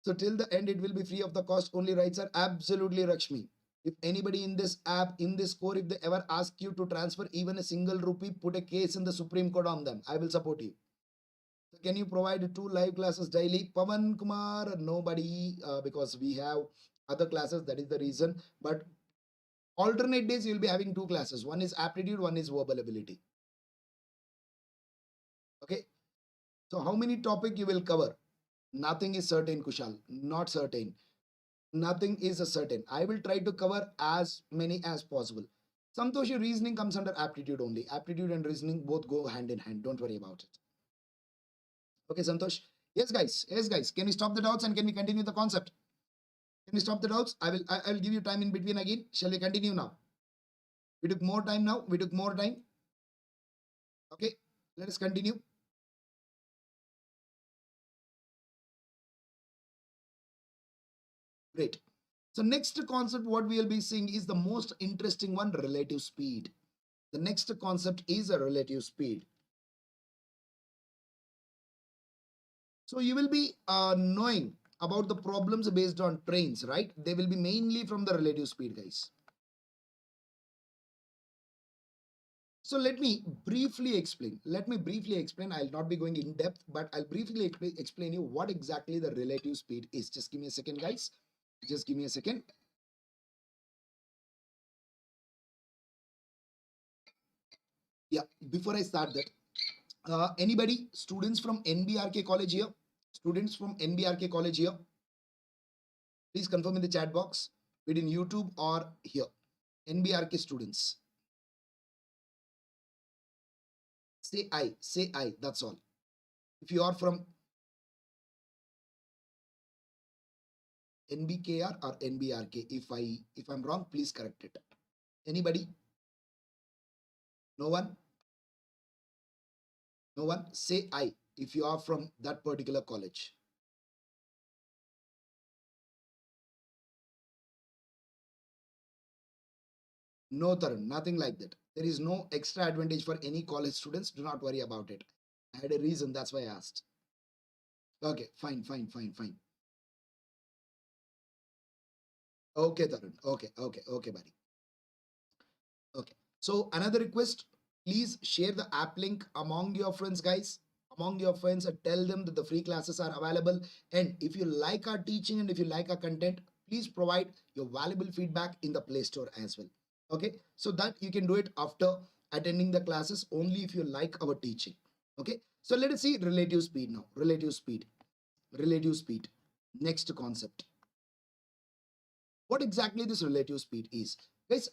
So till the end, it will be free of the cost. Only rights are absolutely Rakshmi. If anybody in this app, in this core, if they ever ask you to transfer even a single rupee, put a case in the Supreme Court on them. I will support you. Can you provide 2 live classes daily? Pavan Kumar, nobody, because we have other classes. That is the reason. But alternate days, you'll be having 2 classes. One is aptitude, one is verbal ability. Okay. So how many topic you will cover? Nothing is certain, Kushal. Not certain. Nothing is a certain. I will try to cover as many as possible. Santoshi, reasoning comes under aptitude only. Aptitude and reasoning both go hand in hand. Don't worry about it. Okay, Santosh. Yes, guys. Yes, guys. Can we stop the doubts and can we continue the concept? Can we stop the doubts? I'll give you time in between again. Shall we continue now? We took more time now. We took more time. Okay. Let us continue. Great. So next concept, what we will be seeing is the most interesting one, relative speed. The next concept is a relative speed. So you will be knowing about the problems based on trains, right? They will be mainly from the relative speed, guys. So let me briefly explain. I'll not be going in depth, but I'll briefly explain you what exactly the relative speed is. Just give me a second, guys. Just give me a second. Yeah, before I start that, anybody, students from NBRK college here? Students from NBRK college here? Please confirm in the chat box, within YouTube or here. NBRK students. Say I, that's all. If you are from NBKR or NBRK, if I'm wrong, please correct it. Anybody? No one? No one? Say I if you are from that particular college. No, Tarun, nothing like that. There is no extra advantage for any college students. Do not worry about it. I had a reason, that's why I asked. Okay, fine. Okay, Tarun. Okay, buddy. Okay. So another request, please share the app link among your friends, guys. Among your friends, and tell them that the free classes are available. And if you like our teaching and if you like our content, please provide your valuable feedback in the Play Store as well. Okay, so that you can do it after attending the classes only if you like our teaching. Okay, so let us see relative speed now. Relative speed. Next concept. What exactly this relative speed is? Guys,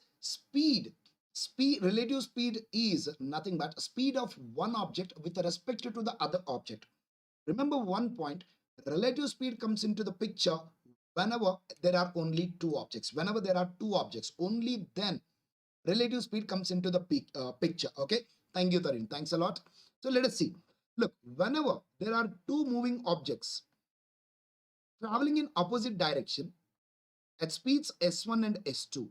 relative speed is nothing but speed of one object with respect to the other object. Remember one point, relative speed comes into the picture whenever there are only two objects. Whenever there are two objects, only then relative speed comes into the picture. Okay, thank you, Tarin. Thanks a lot. So let us see. Look, whenever there are two moving objects traveling in opposite direction at speeds s1 and s2,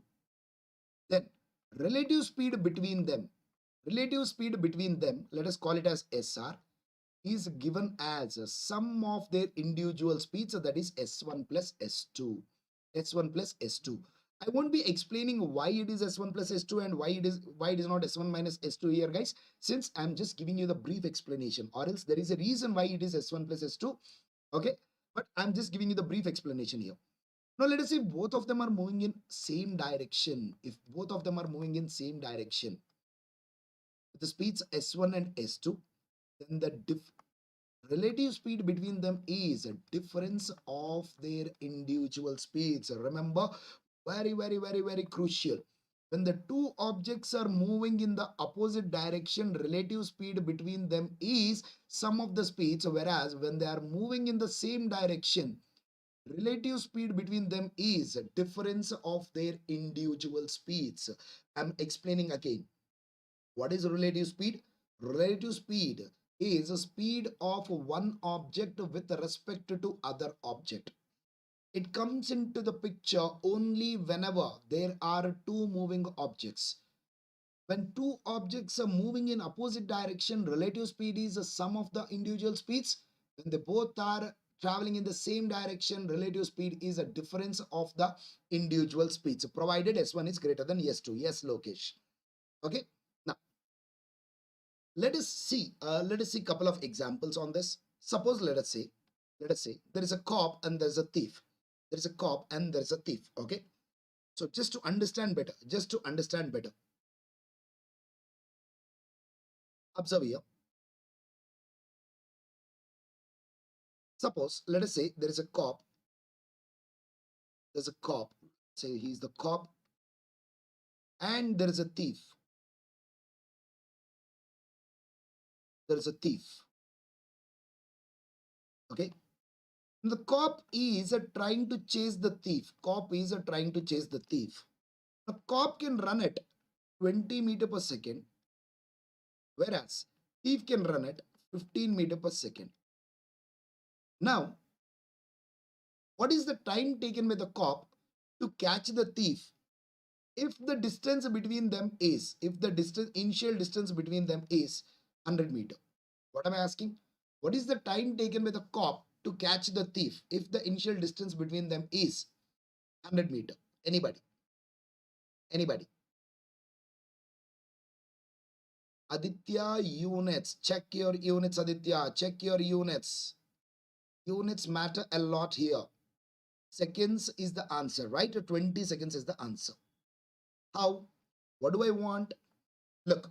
then relative speed between them, let us call it as SR, is given as a sum of their individual speeds, so that is S1 plus S2. S1 plus S2. I won't be explaining why it is S1 plus S2 and why it is not S1 minus S2 here, guys, since I'm just giving you the brief explanation, or else there is a reason why it is S1 plus S2. Okay, but I'm just giving you the brief explanation here. Now let us say both of them are moving in same direction. If both of them are moving in same direction, the speeds S1 and S2, then the relative speed between them is a difference of their individual speeds. Remember, very crucial. When the two objects are moving in the opposite direction, relative speed between them is sum of the speeds, whereas when they are moving in the same direction, relative speed between them is a difference of their individual speeds. I'm explaining again. What is relative speed? Relative speed is a speed of one object with respect to other object. It comes into the picture only whenever there are two moving objects. When two objects are moving in opposite direction, relative speed is the sum of the individual speeds. When they both are traveling in the same direction, relative speed is a difference of the individual speeds, provided S1 is greater than S2. Yes, Lokesh. Okay. Now, let us see a couple of examples on this. Suppose let us say there is a cop and there's a thief. There is a cop and there's a thief. Okay. So just to understand better, observe here. Suppose let us say there is a cop. There's a cop. Say he's the cop, and there is a thief. There is a thief. Okay. The cop is trying to chase the thief. Cop is trying to chase the thief. The cop can run at 20 meter per second, whereas thief can run at 15 meter per second. Now, what is the time taken by the cop to catch the thief if the distance between them is, initial distance between them is 100 meter? What am I asking? What is the time taken by the cop to catch the thief if the initial distance between them is 100 meter? Anybody? Aditya, units. Check your units, Aditya. Check your units. Units matter a lot here. Seconds is the answer, right? 20 seconds is the answer. How? What do I want? Look,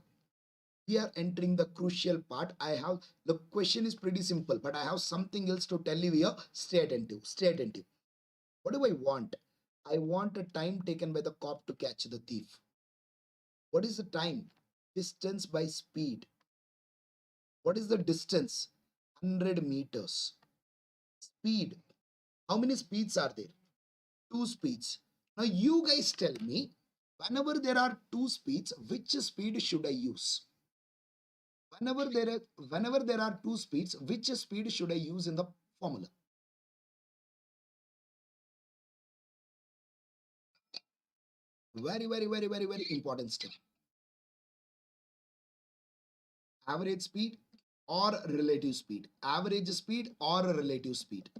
we are entering the crucial part. The question is pretty simple, but I have something else to tell you here. Stay attentive. Stay attentive. What do I want? I want a time taken by the cop to catch the thief. What is the time? Distance by speed. What is the distance? 100 meters. Speed. How many speeds are there? Two speeds. Now you guys tell me, whenever there are two speeds, which speed should I use? Whenever there are two speeds, which speed should I use in the formula? Very important step. Average speed or relative speed. Average speed or relative speed.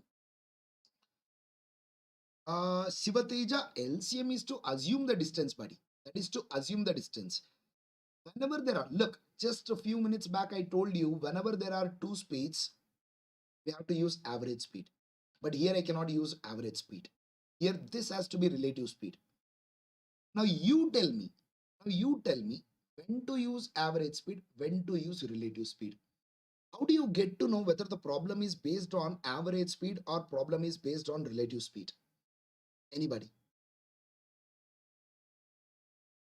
Shivateja, LCM is to assume the distance, buddy. That is to assume the distance. Whenever there are, look, just a few minutes back I told you, whenever there are two speeds, we have to use average speed. But here I cannot use average speed. Here this has to be relative speed. Now you tell me, when to use average speed, when to use relative speed. How do you get to know whether the problem is based on average speed or problem is based on relative speed? Anybody?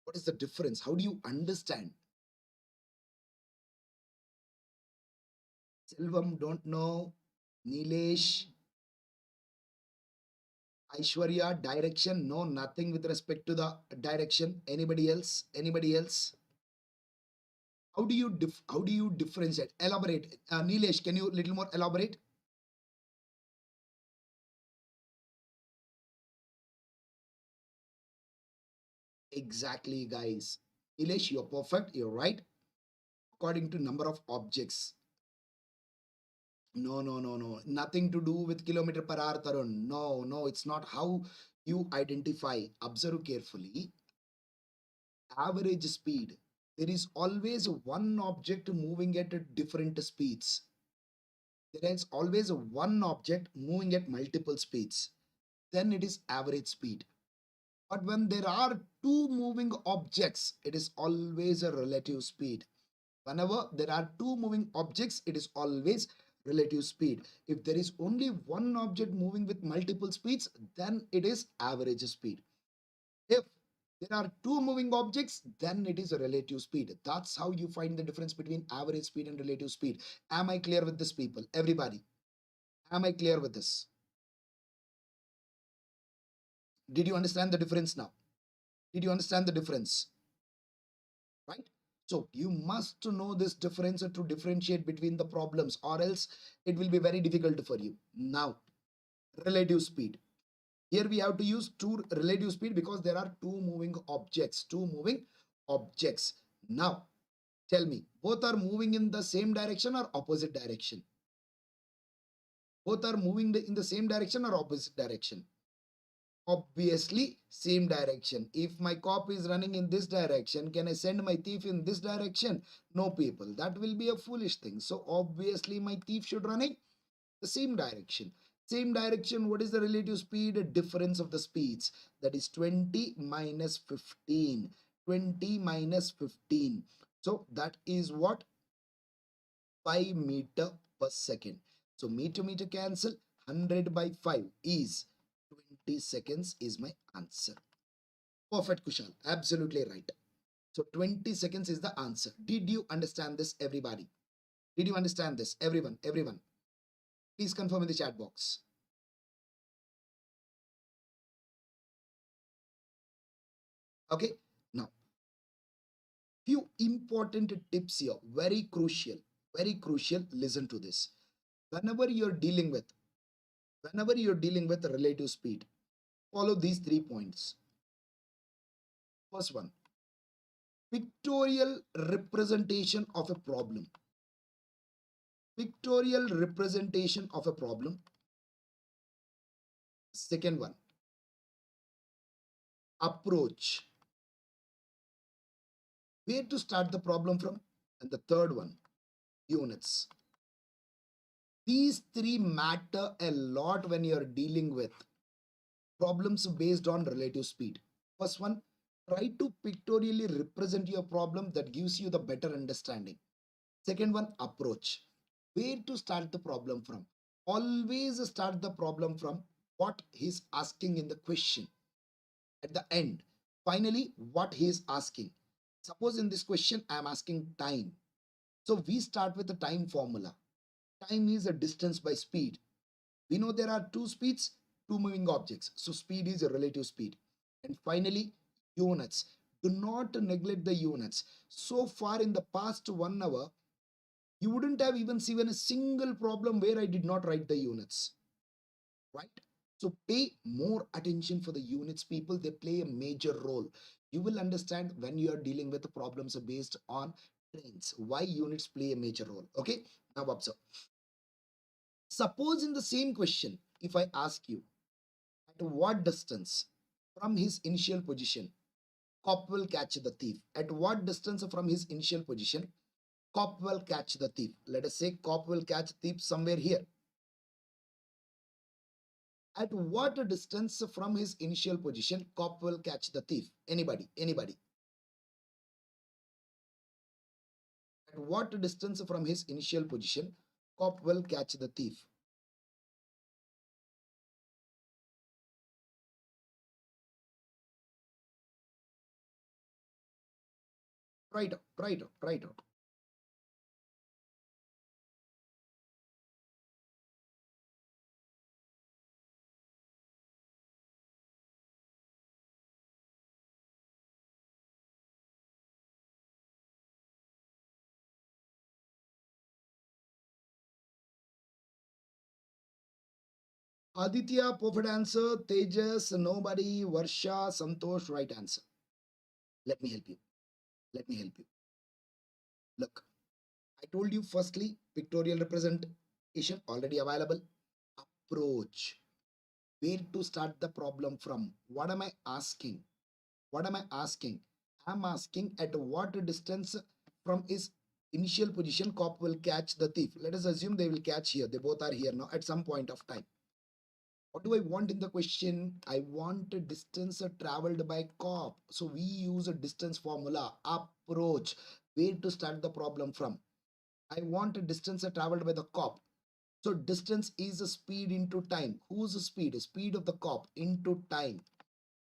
What is the difference? How do you understand? Selvam, don't know. Nilesh, Aishwarya, direction, no, nothing with respect to the direction. Anybody else? Anybody else? How do you differentiate? Elaborate. Nilesh, can you little more elaborate? Exactly, guys. Nilesh, you're perfect. You're right. According to number of objects. No. Nothing to do with kilometer per hour, Tarun. No. It's not how you identify. Observe carefully. Average speed. There is always one object moving at different speeds. There is always one object moving at multiple speeds. Then it is average speed. But when there are two moving objects, it is always a relative speed. Whenever there are two moving objects, it is always relative speed. If there is only one object moving with multiple speeds, then it is average speed. If there are two moving objects, then it is a relative speed. That's how you find the difference between average speed and relative speed. Am I clear with this, people? Everybody, am I clear with this? Did you understand the difference now? Did you understand the difference? Right? So you must know this difference to differentiate between the problems, or else it will be very difficult for you. Now, relative speed. Here we have to use two relative speed because there are two moving objects. Now, tell me, both are moving in the same direction or opposite direction? Both are moving in the same direction or opposite direction? Obviously same direction. If my cop is running in this direction, can I send my thief in this direction? No, people, that will be a foolish thing. So obviously my thief should run in the same direction. Same direction. What is the relative speed? A difference of the speeds, that is 20 minus 15. 20 minus 15, so that is what? 5 meter per second. So meter cancel. 100 by 5 is 20 seconds is my answer. Perfect, Kushal. Absolutely right. So 20 seconds is the answer. Did you understand this, everybody? Did you understand this? Everyone. Please confirm in the chat box. Okay. Now, few important tips here. Very crucial. Very crucial. Listen to this. Whenever you're dealing with relative speed, follow these 3 points. First one, pictorial representation of a problem. Pictorial representation of a problem. Second one, approach. Where to start the problem from? And the third one, units. These three matter a lot when you're dealing with problems based on relative speed. First one, try to pictorially represent your problem, that gives you the better understanding. Second one, approach. Where to start the problem from? Always start the problem from what he's asking in the question. At the end, finally, what he is asking. Suppose in this question, I am asking time. So we start with the time formula. Time is a distance by speed. We know there are two speeds, two moving objects. So speed is a relative speed. And finally, units. Do not neglect the units. So far in the past 1 hour, you wouldn't have even seen a single problem where I did not write the units, right? So pay more attention for the units, people. They play a major role. You will understand when you are dealing with the problems based on trains, why units play a major role. Okay, now observe. Suppose in the same question, if I ask you, at what distance from his initial position cop will catch the thief? At what distance from his initial position cop will catch the thief? Let us say cop will catch thief somewhere here. At what distance from his initial position cop will catch the thief? Anybody? Anybody? At what distance from his initial position cop will catch the thief? Try it out, try it out, try it out. Aditya, perfect answer. Tejas, nobody. Varsha, Santosh, right answer. Let me help you. Let me help you. Look, I told you firstly, pictorial representation already available. Approach. Where to start the problem from? What am I asking? What am I asking? I'm asking at what distance from his initial position cop will catch the thief. Let us assume they will catch here. They both are here now at some point of time. What do I want in the question? I want a distance traveled by cop. So we use a distance formula. Approach. Where to start the problem from? I want a distance traveled by the cop. So distance is a speed into time. Whose speed? Speed of the cop into time.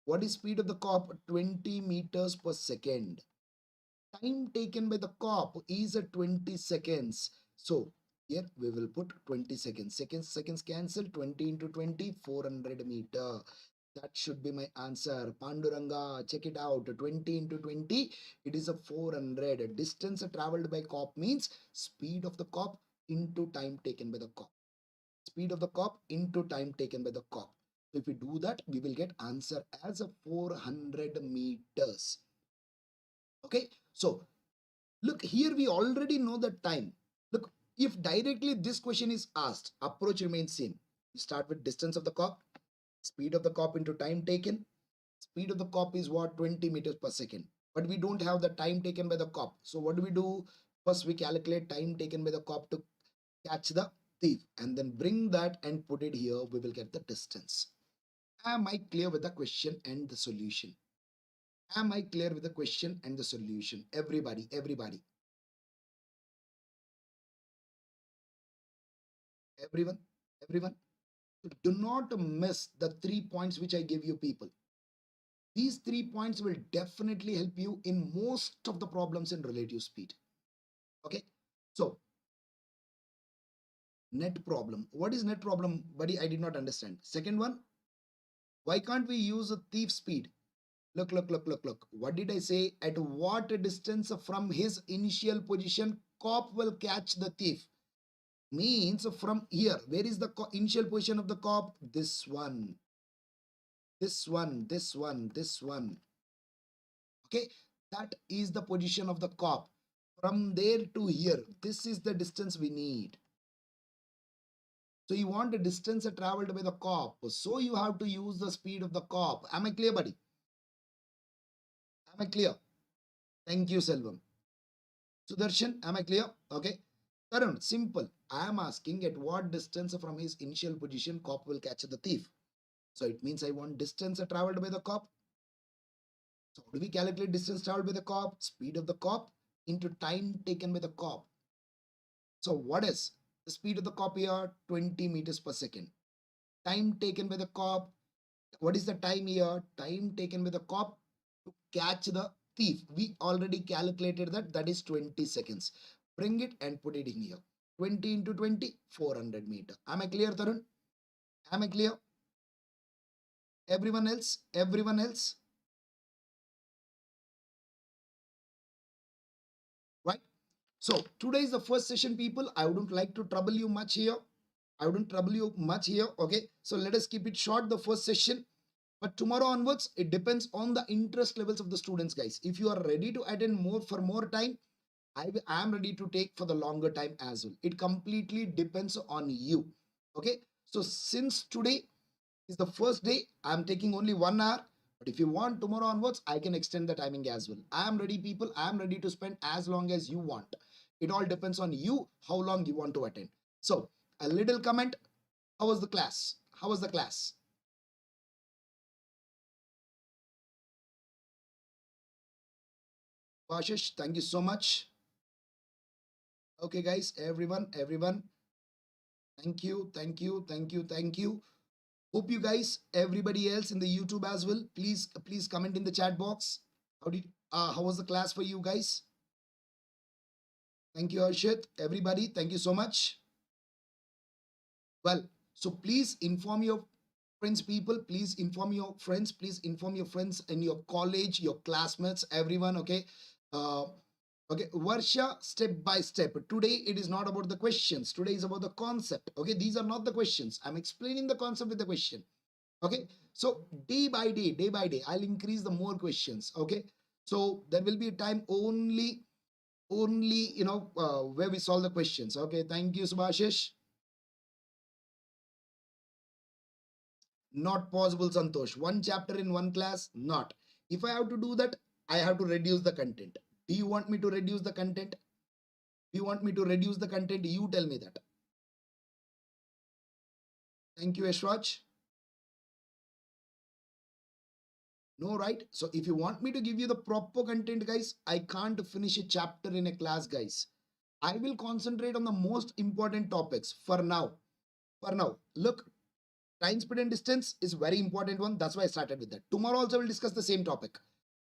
What is speed of the cop? 20 meters per second. Time taken by the cop is at 20 seconds. So here we will put 20 seconds. Seconds cancel. 20 into 20, 400 meter. That should be my answer. Panduranga, check it out. 20 into 20, it is a 400. Distance traveled by cop means speed of the cop into time taken by the cop. Speed of the cop into time taken by the cop. So if we do that, we will get answer as a 400 meters. Okay, so look here, we already know the time. Look, if directly this question is asked, approach remains same. You start with distance of the cop, speed of the cop into time taken. Speed of the cop is what? 20 meters per second. But we don't have the time taken by the cop. So what do? First we calculate time taken by the cop to catch the thief, and then bring that and put it here. We will get the distance. Am I clear with the question and the solution? Am I clear with the question and the solution? Everybody, everybody, everyone, everyone. So do not miss the 3 points which I give you, people. These 3 points will definitely help you in most of the problems in relative speed. Okay. So net problem. What is net problem, buddy? I did not understand. Second one, why can't we use a thief speed? Look, look, look, look, look. What did I say? At what distance from his initial position cop will catch the thief? Means from here. Where is the initial position of the cop? This one. This one, this one, this one. Okay. That is the position of the cop. From there to here. This is the distance we need. So you want the distance traveled by the cop. So you have to use the speed of the cop. Am I clear, buddy? Am I clear? Thank you, Selvam. Sudarshan, am I clear? Okay. Tarun, simple. I am asking at what distance from his initial position cop will catch the thief. So it means I want distance traveled by the cop. So how do we calculate distance traveled by the cop? Speed of the cop into time taken by the cop. So what is the speed of the cop here? 20 meters per second. Time taken by the cop. What is the time here? Time taken by the cop to catch the thief. We already calculated that. That is 20 seconds. Bring it and put it in here. 20 into 20, 400 meter. Am I clear, Tarun? Am I clear? Everyone else? Everyone else? Right? So today is the first session, people. I wouldn't like to trouble you much here. I wouldn't trouble you much here. Okay. So let us keep it short, the first session. But tomorrow onwards, it depends on the interest levels of the students, guys. If you are ready to attend more for more time, I am ready to take for the longer time as well. It completely depends on you. Okay. So since today is the first day, I'm taking only 1 hour. But if you want tomorrow onwards, I can extend the timing as well. I am ready, people. I am ready to spend as long as you want. It all depends on you, how long you want to attend. So a little comment. How was the class? How was the class? Pashish, thank you so much. Okay, guys, everyone, thank you, thank you, thank you, thank you. Hope you guys, everybody else in the YouTube as well, please comment in the chat box. How was the class for you guys? Thank you, Harshit. Everybody, thank you so much. Well, so please inform your friends, people. Please inform your friends. Please inform your friends in your college, your classmates, everyone. Okay. Uh, okay. Varsha, step by step. Today it is not about the questions. Today is about the concept. Okay. These are not the questions. I'm explaining the concept with the question. Okay. So day by day, I'll increase the more questions. Okay. So there will be a time only where we solve the questions. Okay. Thank you, Subhashish. Not possible, Santosh. One chapter in one class, not. If I have to do that, I have to reduce the content. Do you want me to reduce the content? Do you want me to reduce the content? You tell me that. Thank you, Yashwaj. No, right? So if you want me to give you the proper content, guys, I can't finish a chapter in a class, guys. I will concentrate on the most important topics for now. For now, look, time, speed, and distance is very important one. That's why I started with that. Tomorrow also we'll discuss the same topic.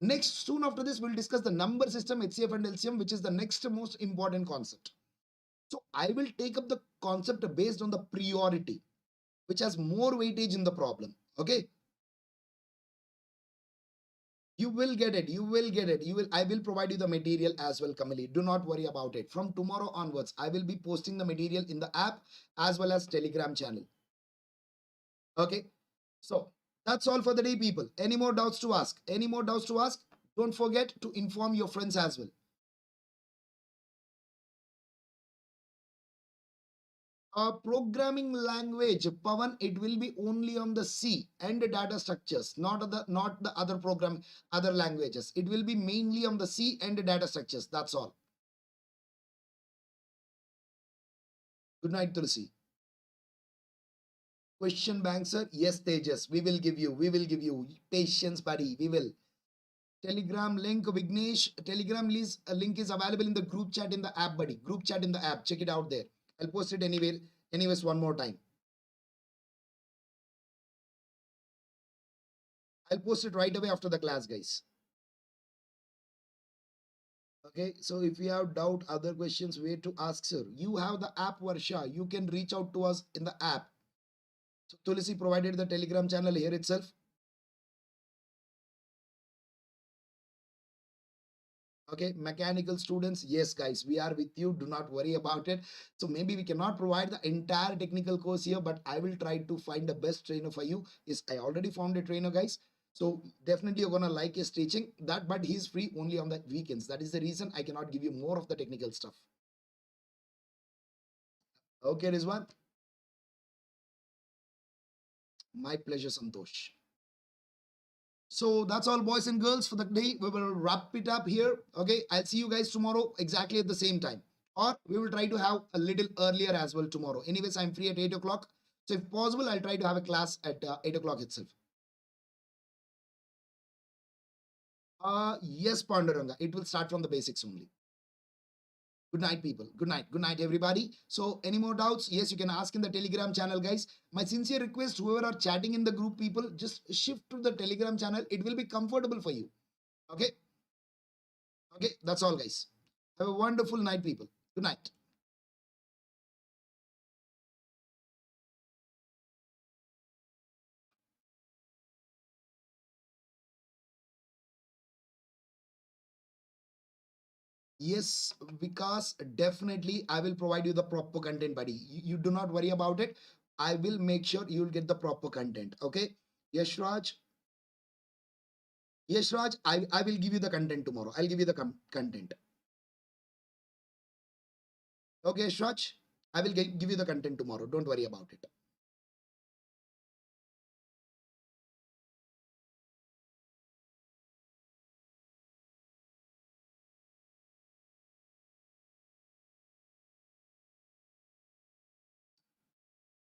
Next, soon after this, we'll discuss the number system, HCF and LCM, which is the next most important concept. So I will take up the concept based on the priority, which has more weightage in the problem. Okay. You will get it. You will get it. I will provide you the material as well, Kamali. Do not worry about it. From tomorrow onwards, I will be posting the material in the app as well as Telegram channel. Okay. So that's all for the day, people. Any more doubts to ask? Any more doubts to ask? Don't forget to inform your friends as well. Programming language, Pavan, it will be only on the C and the data structures, not the other languages. It will be mainly on the C and the data structures. That's all. Good night, Tulsi. Question bank, sir. Yes, Tejas. We will give you. We will give you patience, buddy. We will. Telegram link, Vignesh. Telegram link is available in the group chat in the app, buddy. Group chat in the app. Check it out there. I'll post it anywhere. Anyways, one more time. I'll post it right away after the class, guys. Okay, so if you have doubt, other questions, where to ask, sir? You have the app, Varsha. You can reach out to us in the app. So Tulsi provided the Telegram channel here itself. Okay, mechanical students, yes, guys, we are with you. Do not worry about it. So maybe we cannot provide the entire technical course here, but I will try to find the best trainer for you. Is I already found a trainer, guys. So definitely you're gonna like his teaching. That, but he's free only on the weekends. That is the reason I cannot give you more of the technical stuff. Okay, Rizwan. My pleasure, Santosh. So that's all, boys and girls, for the day. We will wrap it up here. Okay, I'll see you guys tomorrow exactly at the same time. Or we will try to have a little earlier as well tomorrow. Anyways, I'm free at 8 o'clock. So if possible, I'll try to have a class at 8 o'clock itself. Yes, Panduranga. It will start from the basics only. Good night, people. Good night. Good night, everybody. So, any more doubts? Yes, you can ask in the Telegram channel, guys. My sincere request, whoever are chatting in the group, people, just shift to the Telegram channel. It will be comfortable for you. Okay. Okay. That's all, guys. Have a wonderful night, people. Good night. Yes, because definitely I will provide you the proper content, buddy. You do not worry about it. I will make sure you'll get the proper content. Okay. Yes, Raj. Yes, Raj. I will give you the content tomorrow. I'll give you the content. Okay, Shraj, I will give you the content tomorrow. Don't worry about it.